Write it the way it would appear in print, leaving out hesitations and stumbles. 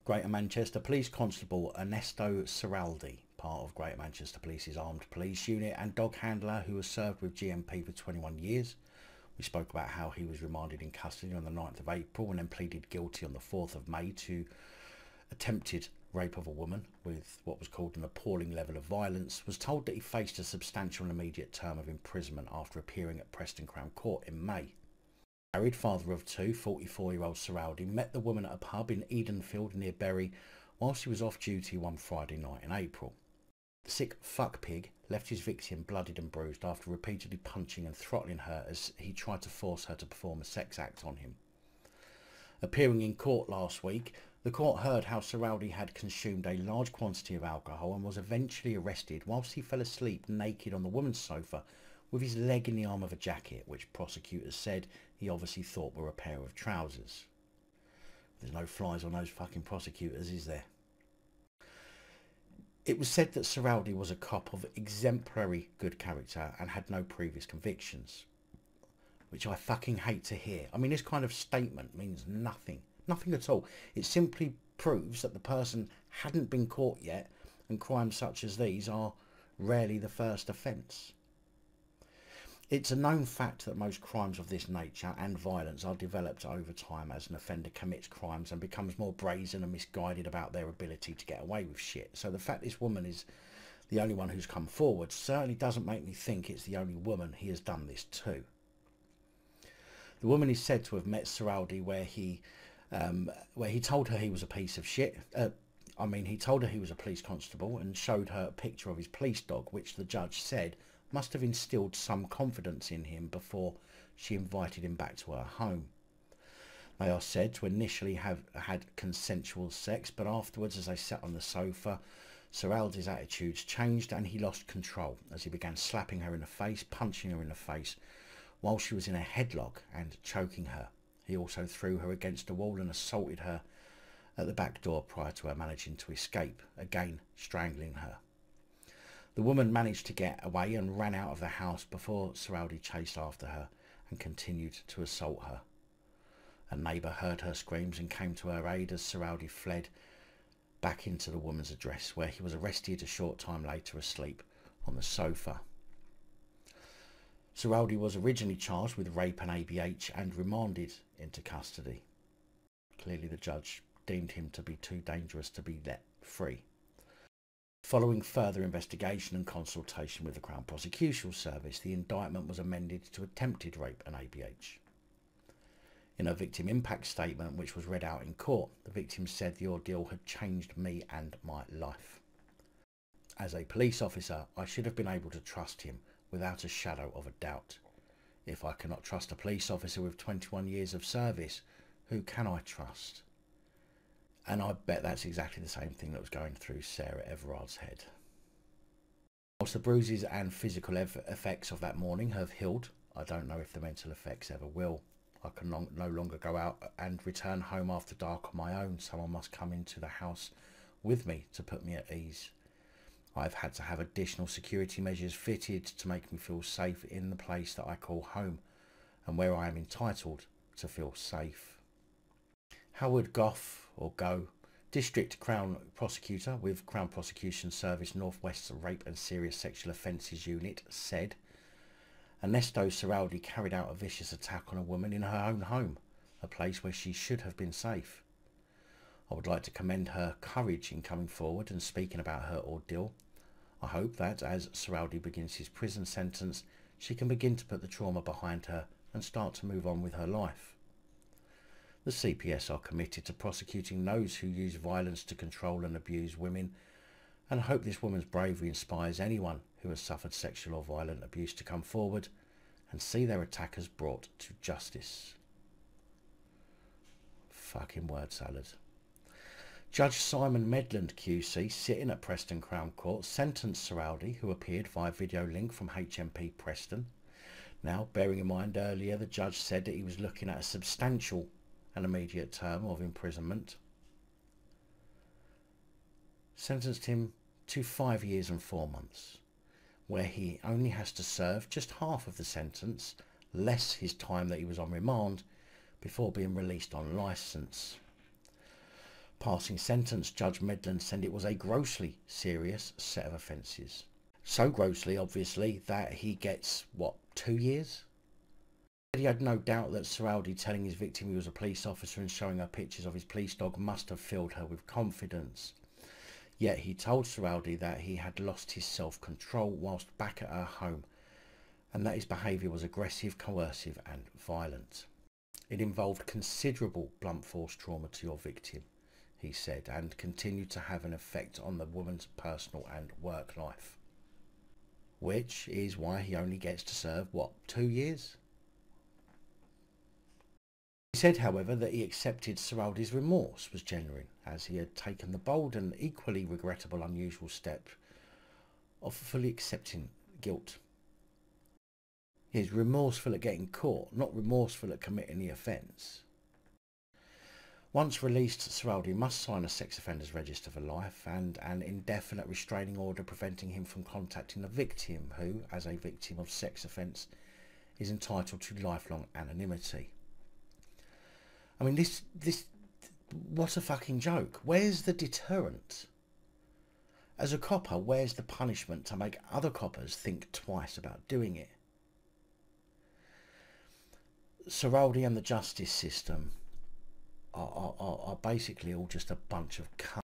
Greater Manchester Police Constable Ernesto Ceraldi, part of Greater Manchester Police's Armed Police Unit, and dog handler who has served with GMP for 21 years. We spoke about how he was remanded in custody on the 9th of April and then pleaded guilty on the 4th of May to attempted rape of a woman with what was called an appalling level of violence, was told that he faced a substantial and immediate term of imprisonment after appearing at Preston Crown Court in May. Married, father of two, 44-year-old Ceraldi met the woman at a pub in Edenfield near Bury while she was off duty one Friday night in April. The sick fuck pig left his victim bloodied and bruised after repeatedly punching and throttling her as he tried to force her to perform a sex act on him. Appearing in court last week, the court heard how Ceraldi had consumed a large quantity of alcohol and was eventually arrested whilst he fell asleep naked on the woman's sofa with his leg in the arm of a jacket, which prosecutors said he obviously thought were a pair of trousers. There's no flies on those fucking prosecutors, is there? It was said that Ceraldi was a cop of exemplary good character and had no previous convictions, which I fucking hate to hear. I mean, this kind of statement means nothing. Nothing at all. It simply proves that the person hadn't been caught yet, and crimes such as these are rarely the first offence. It's a known fact that most crimes of this nature and violence are developed over time as an offender commits crimes and becomes more brazen and misguided about their ability to get away with shit. So the fact this woman is the only one who's come forward certainly doesn't make me think it's the only woman he has done this to. The woman is said to have met Ceraldi where he told her he was a piece of shit. He told her he was a police constable and showed her a picture of his police dog, which the judge said must have instilled some confidence in him before she invited him back to her home. They are said to initially have had consensual sex, but afterwards, as they sat on the sofa, Ceraldi's attitudes changed and he lost control as he began slapping her in the face, punching her in the face while she was in a headlock and choking her. He also threw her against a wall and assaulted her at the back door prior to her managing to escape, again strangling her. The woman managed to get away and ran out of the house before Ceraldi chased after her and continued to assault her. A neighbour heard her screams and came to her aid as Ceraldi fled back into the woman's address, where he was arrested a short time later asleep on the sofa. Ceraldi was originally charged with rape and ABH and remanded into custody. Clearly the judge deemed him to be too dangerous to be let free. Following further investigation and consultation with the Crown Prosecution Service, the indictment was amended to attempted rape and ABH. In a victim impact statement which was read out in court, the victim said the ordeal had changed me and my life. As a police officer, I should have been able to trust him without a shadow of a doubt. If I cannot trust a police officer with 21 years of service, who can I trust? And I bet that's exactly the same thing that was going through Sarah Everard's head. Whilst the bruises and physical effects of that morning have healed, I don't know if the mental effects ever will. I can no longer go out and return home after dark on my own. Someone must come into the house with me to put me at ease. I've had to have additional security measures fitted to make me feel safe in the place that I call home and where I am entitled to feel safe. Howard Goff, or Go, District Crown Prosecutor with Crown Prosecution Service North West's Rape and Serious Sexual Offences Unit, said Ernesto Ceraldi carried out a vicious attack on a woman in her own home, a place where she should have been safe. I would like to commend her courage in coming forward and speaking about her ordeal. I hope that as Ceraldi begins his prison sentence, she can begin to put the trauma behind her and start to move on with her life. The CPS are committed to prosecuting those who use violence to control and abuse women, and I hope this woman's bravery inspires anyone who has suffered sexual or violent abuse to come forward and see their attackers brought to justice. Fucking word salad. Judge Simon Medland QC, sitting at Preston Crown Court, sentenced Ceraldi, who appeared via video link from HMP Preston. Now, bearing in mind earlier the judge said that he was looking at a substantial and immediate term of imprisonment, sentenced him to 5 years and 4 months, where he only has to serve just half of the sentence, less his time that he was on remand, before being released on licence. Passing sentence, Judge Medland said it was a grossly serious set of offences. So grossly, obviously, that he gets, what, 2 years? He had no doubt that Ceraldi telling his victim he was a police officer and showing her pictures of his police dog must have filled her with confidence. Yet he told Ceraldi that he had lost his self-control whilst back at her home, and that his behaviour was aggressive, coercive and violent. It involved considerable blunt force trauma to your victim, he said, and continued to have an effect on the woman's personal and work life. Which is why he only gets to serve, what, 2 years? He said, however, that he accepted Ceraldi's remorse was genuine, as he had taken the bold and equally regrettable unusual step of fully accepting guilt. He is remorseful at getting caught, not remorseful at committing the offence. Once released, Ceraldi must sign a sex offenders register for life and an indefinite restraining order preventing him from contacting the victim, who, as a victim of sex offence, is entitled to lifelong anonymity. I mean, this, what a fucking joke. Where's the deterrent? As a copper, where's the punishment to make other coppers think twice about doing it? Ceraldi and the justice system are basically all just a bunch of cunts.